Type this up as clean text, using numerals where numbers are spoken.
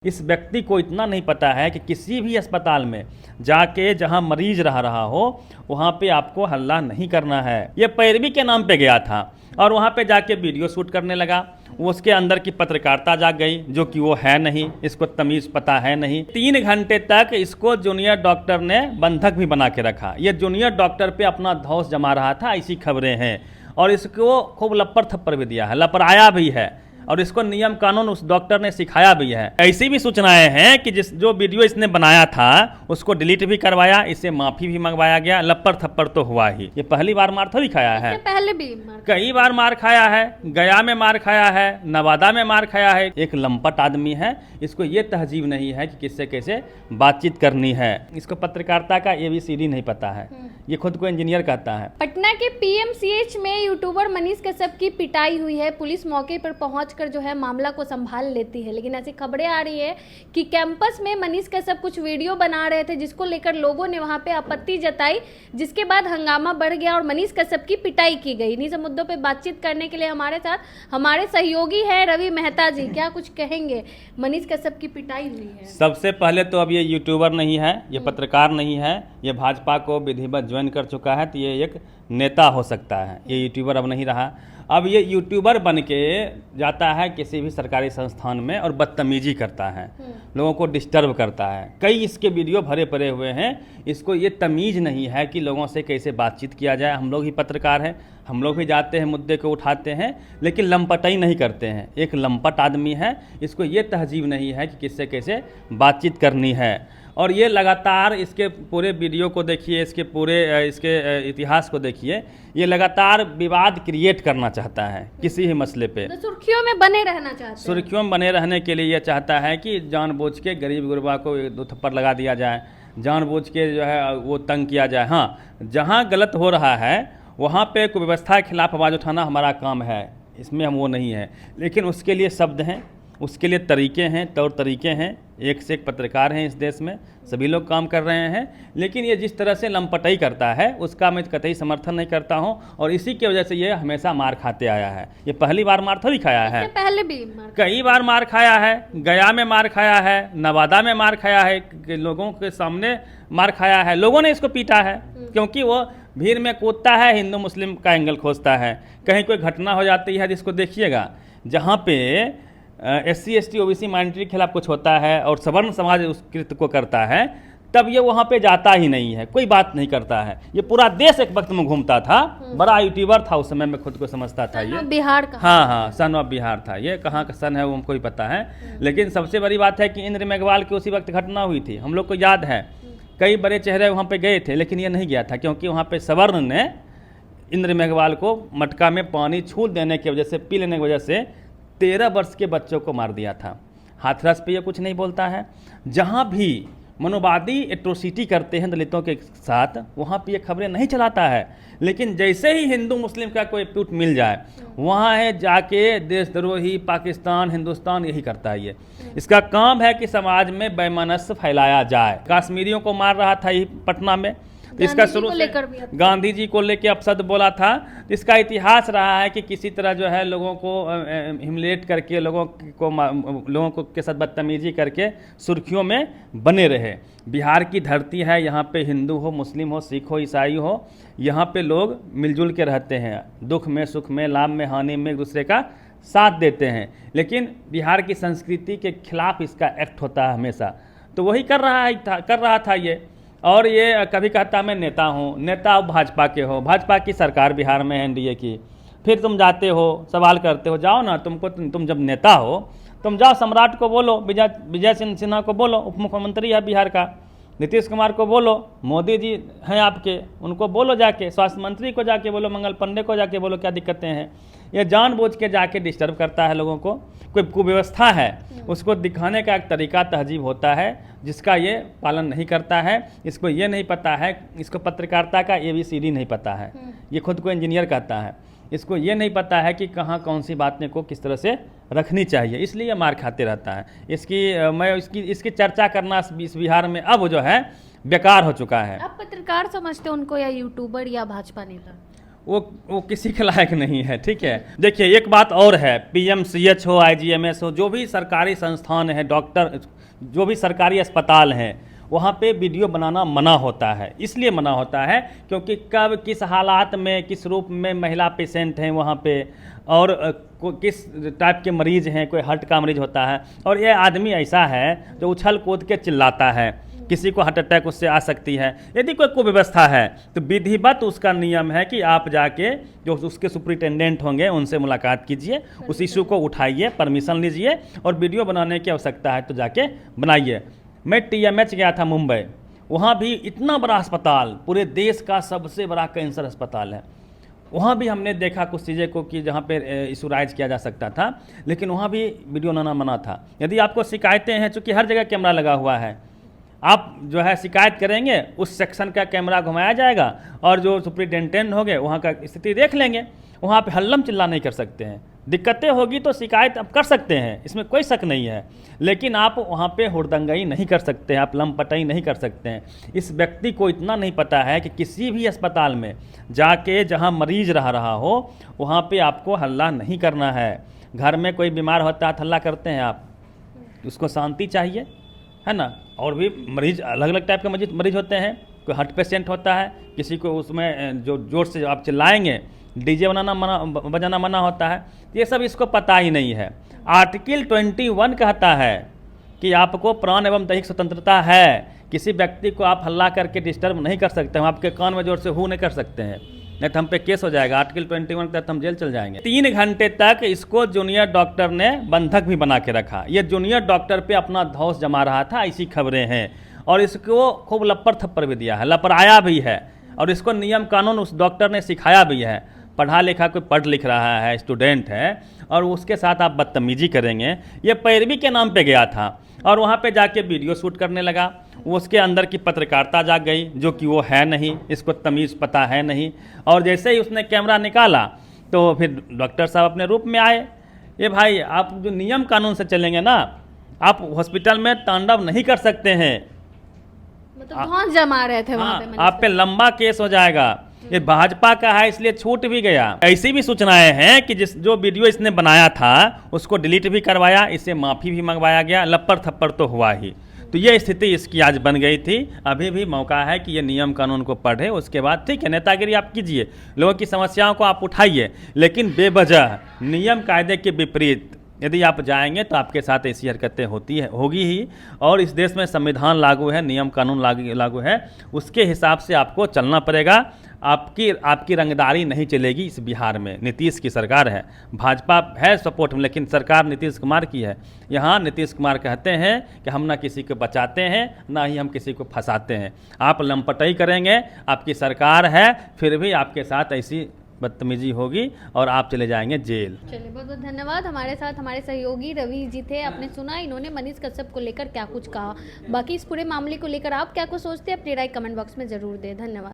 इस व्यक्ति को इतना नहीं पता है कि किसी भी अस्पताल में जाके जहां मरीज रहा हो वहां पे आपको हल्ला नहीं करना है। ये पैरवी के नाम पे गया था और वहां पे जाके वीडियो शूट करने लगा। उसके अंदर की पत्रकारिता जाग गई, जो कि वो है नहीं, इसको तमीज़ पता है नहीं। 3 घंटे तक इसको जूनियर डॉक्टर ने बंधक भी बना के रखा। ये जूनियर डॉक्टर पे अपना धौंस जमा रहा था, ऐसी खबरें हैं। और इसको खूब लप्पर थप्पड़ भी दिया है, लपराया भी है और इसको नियम कानून उस डॉक्टर ने सिखाया भी है। ऐसी भी सूचनाएं हैं कि जो वीडियो इसने बनाया था उसको डिलीट भी करवाया, इससे माफी भी मंगवाया गया। लप्पर थप्पड़ तो हुआ ही। ये पहली बार मार थोड़ी खाया है, पहले भी कई बार मार खाया है। गया में मार खाया है, नवादा में मार खाया है। एक लंपट आदमी है, इसको ये तहजीब नहीं है कि किससे कैसे बातचीत करनी है। इसको पत्रकारिता का ABCD नहीं पता है। ये खुद को इंजीनियर कहता है। पटना के PMCH में यूट्यूबर मनीष कश्यप की पिटाई हुई है। पुलिस मौके पर पहुंचकर जो है मामला को संभाल लेती है, लेकिन ऐसी खबरें आ रही है कि कैंपस में मनीष कश्यप कुछ वीडियो बना रहे थे, जिसको लेकर लोगों ने वहां पे आपत्ति जताई, जिसके बाद हंगामा बढ़ गया और मनीष कश्यप की पिटाई की गई। इन्हीं सब मुद्दों पे बातचीत करने के लिए हमारे साथ हमारे सहयोगी है रवि मेहता जी। क्या कुछ कहेंगे? मनीष कश्यप की पिटाई हुई है। सबसे पहले तो अब ये यूट्यूबर नहीं है, ये पत्रकार नहीं है, ये भाजपा को विधिवत ज्वाइन कर चुका है, तो ये एक नेता हो सकता है। ये यूट्यूबर अब नहीं रहा। अब ये यूट्यूबर बन के जाता है किसी भी सरकारी संस्थान में और बदतमीजी करता है, लोगों को डिस्टर्ब करता है। कई इसके वीडियो भरे पड़े हुए हैं। इसको ये तमीज़ नहीं है कि लोगों से कैसे बातचीत किया जाए। हम लोग ही पत्रकार हैं, हम लोग भी जाते हैं, मुद्दे को उठाते हैं, लेकिन लंपटाई नहीं करते हैं। एक लंपट आदमी है, इसको ये तहजीब नहीं है कि किससे कैसे बातचीत करनी है। और ये लगातार इसके पूरे वीडियो को देखिए, इसके इतिहास को देखिए, ये लगातार विवाद क्रिएट करना चाहता है किसी भी मसले पे। तो सुर्खियों में बने रहना चाहता है। सुर्खियों में बने रहने के लिए ये चाहता है कि जानबूझ के गरीब गुरबा को 2 थप्पड़ लगा दिया जाए, जानबूझ के जो है वो तंग किया जाए। हाँ, जहाँ गलत हो रहा है वहाँ पे कुव्यवस्था के खिलाफ आवाज़ उठाना हमारा काम है, इसमें हम वो नहीं है। लेकिन उसके लिए शब्द हैं, उसके लिए तरीके हैं, तौर तरीके हैं। एक से एक पत्रकार हैं इस देश में, सभी लोग काम कर रहे हैं। लेकिन ये जिस तरह से लंपटाई करता है उसका मैं कतई समर्थन नहीं करता हूं, और इसी की वजह से ये हमेशा मार खाते आया है। ये पहली बार मार थोड़ी खाया है, पहले भी कई बार मार खाया है। गया में मार खाया है, नवादा में मार खाया है, लोगों के सामने मार खाया है। लोगों ने इसको पीटा है क्योंकि वो भीड़ में कूदता है, हिंदू मुस्लिम का एंगल खोजता है। कहीं कोई घटना हो जाती है जिसको देखिएगा, जहाँ पे SC ST OBC माइनॉरिटी के खिलाफ कुछ होता है और सवर्ण समाज उस कृत्य को करता है, तब ये वहाँ पे जाता ही नहीं है, कोई बात नहीं करता है। ये पूरा देश एक वक्त में घूमता था, बड़ा यूट्यूबर था उस समय में, खुद को समझता था ये बिहार का। हाँ, सन ऑफ बिहार था। ये कहाँ का सन है वो हमको ही पता है। लेकिन सबसे बड़ी बात है कि इंद्र मेघवाल की उसी वक्त घटना हुई थी, हम लोग को याद है। कई बड़े चेहरे वहाँ पे गए थे, लेकिन ये नहीं गया था क्योंकि वहाँ पे सवर्ण ने इंद्र मेघवाल को मटका में पानी छूट देने की वजह से, पी लेने की वजह से 13 वर्ष के बच्चों को मार दिया था। हाथरस पे ये कुछ नहीं बोलता है। जहाँ भी मनोवादी एट्रोसिटी करते हैं दलितों के साथ, वहाँ पे ये खबरें नहीं चलाता है। लेकिन जैसे ही हिंदू मुस्लिम का कोई ट्वीट मिल जाए, वहाँ है जाके देशद्रोही पाकिस्तान हिंदुस्तान यही करता है। ये इसका काम है कि समाज में वैमनस्य फैलाया जाए। कश्मीरियों को मार रहा था ये पटना में, तो इसका शुरू से गांधी जी को लेके अपशब्द बोला था। तो इसका इतिहास रहा है कि किसी तरह जो है लोगों को ह्यूमिलेट करके, लोगों को के साथ बदतमीजी करके सुर्खियों में बने रहे। बिहार की धरती है, यहाँ पे हिंदू हो, मुस्लिम हो, सिख हो, ईसाई हो, यहाँ पे लोग मिलजुल के रहते हैं। दुख में, सुख में, लाभ में, हानि में एक दूसरे का साथ देते हैं। लेकिन बिहार की संस्कृति के खिलाफ इसका एक्ट होता है हमेशा। तो वही कर रहा था ये। और ये कभी कहता मैं नेता हूँ, नेता भाजपा के हो, भाजपा की सरकार बिहार में है NDA की, फिर तुम जाते हो सवाल करते हो। जाओ ना, तुम जब नेता हो तुम जाओ, सम्राट को बोलो, विजय सिन्हा को बोलो, उप मुख्यमंत्री है बिहार का, नीतीश कुमार को बोलो, मोदी जी हैं आपके, उनको बोलो जाके, स्वास्थ्य मंत्री को जाके बोलो, मंगल पांडे को जाके बोलो क्या दिक्कतें हैं। ये जानबूझ के जाके डिस्टर्ब करता है लोगों को। कोई कुव्यवस्था है उसको दिखाने का एक तरीका तहजीब होता है, जिसका ये पालन नहीं करता है। इसको ये नहीं पता है, इसको पत्रकारिता का ABCD नहीं पता है। ये खुद को इंजीनियर कहता है। इसको ये नहीं पता है कि कहाँ कौन सी बातें को किस तरह से रखनी चाहिए, इसलिए मार खाते रहता है। इसकी चर्चा करना इस बिहार में अब जो है बेकार हो चुका है। आप पत्रकार समझते हो उनको या यूट्यूबर या भाजपा नेता? वो किसी के लायक नहीं है। ठीक है, देखिए एक बात और है, पीएमसीएच हो, आईजीएमएस हो, जो भी सरकारी संस्थान है, डॉक्टर, जो भी सरकारी अस्पताल हैं, वहाँ पे वीडियो बनाना मना होता है। इसलिए मना होता है क्योंकि कब किस हालात में, किस रूप में महिला पेशेंट हैं वहाँ पे, और किस टाइप के मरीज़ हैं, कोई हार्ट का मरीज़ होता है, और ये आदमी ऐसा है जो उछल कूद के चिल्लाता है, किसी को हार्ट अटैक उससे आ सकती है। यदि कोई कुव्यवस्था है तो विधिवत उसका नियम है कि आप जाके जो उसके सुपरिटेंडेंट होंगे उनसे मुलाकात कीजिए, उस इशू को उठाइए, परमिशन लीजिए, और वीडियो बनाने की आवश्यकता है तो जाके बनाइए। मैं TMH गया था मुंबई, वहाँ भी इतना बड़ा अस्पताल, पूरे देश का सबसे बड़ा कैंसर अस्पताल है, वहाँ भी हमने देखा कुछ चीज़ें को कि जहाँ पे इशूराइज किया जा सकता था, लेकिन वहाँ भी वीडियो बनाना मना था। यदि आपको शिकायतें हैं, चूँकि हर जगह कैमरा लगा हुआ है, आप जो है शिकायत करेंगे, उस सेक्शन का कैमरा घुमाया जाएगा और जो सुपरिटेंडेंट होंगे वहाँ का स्थिति देख लेंगे। वहाँ पे हल्लम चिल्ला नहीं कर सकते हैं, दिक्कतें होगी तो शिकायत आप कर सकते हैं, इसमें कोई शक नहीं है, लेकिन आप वहाँ पे हुड़दंगाई नहीं कर सकते हैं, आप लंपटाई नहीं कर सकते हैं। इस व्यक्ति को इतना नहीं पता है कि किसी भी अस्पताल में जाके जहाँ मरीज रहा हो वहाँ पे आपको हल्ला नहीं करना है। घर में कोई बीमार होता है, हल्ला करते हैं आप, उसको शांति चाहिए, है ना। और भी मरीज, अलग अलग टाइप के मरीज होते हैं, कोई हार्ट पेशेंट होता है, किसी को उसमें जो जोर से आप चिल्लाएंगे, डीजे बजाना मना होता है, ये सब इसको पता ही नहीं है। आर्टिकल 21 कहता है कि आपको प्राण एवं दैहिक स्वतंत्रता है, किसी व्यक्ति को आप हल्ला करके डिस्टर्ब नहीं कर सकते, हम आपके कान में जोर से हू नहीं कर सकते हैं, नहीं तो हम पे केस हो जाएगा, आर्टिकल 21 के तहत हम जेल चल जाएंगे। 3 घंटे तक इसको जूनियर डॉक्टर ने बंधक भी बना के रखा। ये जूनियर डॉक्टर पे अपना धौंस जमा रहा था, ऐसी खबरें हैं, और इसको खूब लप्पर थप्पर भी दिया है, लपराया भी है, और इसको नियम कानून उस डॉक्टर ने सिखाया भी है। पढ़ा लिखा कोई पढ़ लिख रहा है, स्टूडेंट है, और उसके साथ आप बदतमीजी करेंगे। ये पैरवी के नाम पे गया था और वहाँ पे जाके वीडियो शूट करने लगा। उसके अंदर की पत्रकारिता जाग गई, जो कि वो है नहीं, इसको तमीज़ पता है नहीं। और जैसे ही उसने कैमरा निकाला तो फिर डॉक्टर साहब अपने रूप में आए। ये भाई, आप जो नियम कानून से चलेंगे ना, आप हॉस्पिटल में तांडव नहीं कर सकते हैं, मतलब धौंस जमा रहे थे वहाँ पे। आप पे लंबा केस हो जाएगा। ये भाजपा का है इसलिए छूट भी गया। ऐसी भी सूचनाएं हैं कि जो वीडियो इसने बनाया था उसको डिलीट भी करवाया, इससे माफ़ी भी मंगवाया गया, लप्पर थप्पर तो हुआ ही। तो ये स्थिति इसकी आज बन गई थी। अभी भी मौका है कि ये नियम कानून को पढ़े, उसके बाद ठीक है नेतागिरी आप कीजिए, लोगों की समस्याओं को आप उठाइए, लेकिन बेवजह नियम कायदे के विपरीत यदि आप जाएंगे तो आपके साथ ऐसी हरकतें होगी ही। और इस देश में संविधान लागू है, नियम कानून लागू है, उसके हिसाब से आपको चलना पड़ेगा। आपकी रंगदारी नहीं चलेगी इस बिहार में। नीतीश की सरकार है, भाजपा है सपोर्ट में, लेकिन सरकार नीतीश कुमार की है। यहाँ नीतीश कुमार कहते हैं कि हम ना किसी को बचाते हैं, ना ही हम किसी को फंसाते हैं। आप लंपटाई करेंगे, आपकी सरकार है, फिर भी आपके साथ ऐसी बदतमीजी होगी और आप चले जाएंगे जेल। चलिए, बहुत बहुत धन्यवाद। हमारे साथ हमारे सहयोगी रवि जी थे। आपने सुना इन्होंने मनीष कश्यप को लेकर क्या कुछ कहा। बाकी इस पूरे मामले को लेकर आप क्या कुछ सोचते हैं, अपनी राय कमेंट बॉक्स में जरूर दें। धन्यवाद।